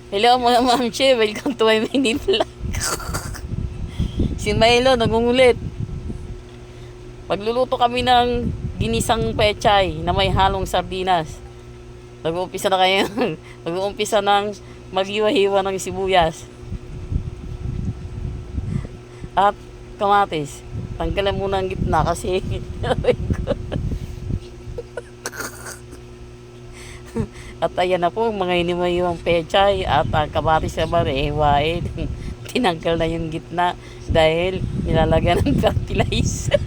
Hello mga ma'am Che, welcome to my mini vlog. Si Milo nagungulit. Pagluluto kami ng ginisang pechay na may halong sardinas. Nag-uumpisa na kayo. Nag-uumpisa ng maghiwa-hiwa ng sibuyas. At kamatis. Tanggalan muna ang gitna kasi at ayan na po mga inimayong pechay at ang kamatis naman hiwain. Tinanggal na yung gitna dahil nilalagyan ng fertilizer.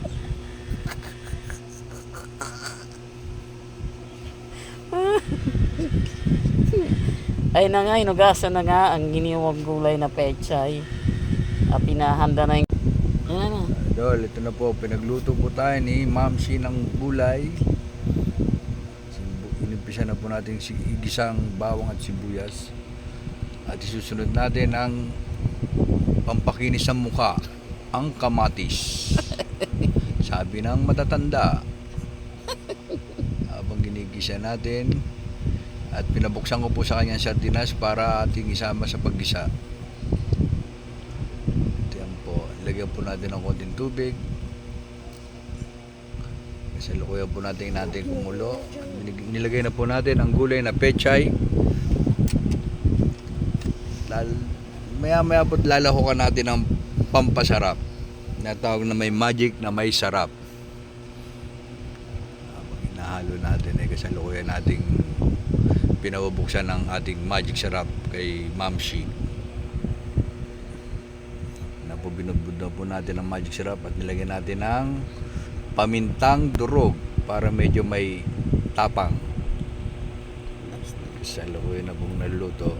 Ay na nga, inugasan na nga ang giniwang gulay na pechay. At pinahanda na yung... Ayan na. Idol, ito na po, pinagluto po tayo ni Ma'am Shi ng gulay. Inimpisa na po natin igisang bawang at sibuyas. At isusunod natin ang pampakinis ng mukha, ang kamatis. Sabi ng matatanda. Habang ginigisa natin at pinabuksan ko po sa kanyang sardinas para ating isama sa paggisa. Yan po, ilagyan po natin ng konting tubig. Salukuyan po natin kumulo. Nilagay na po natin ang gulay na pechay. Maya-maya po lalahukan natin ang pampasarap. Natawag na may magic na may sarap. Habang hinahalo natin ay kasalukuyan nating pinabubuksan ng ating magic sarap kay Ma'am Shi. Binubud na po natin ang magic syrup at nilagyan natin ng pamintang durog para medyo may tapang. Sa lukuyan na pong naluluto.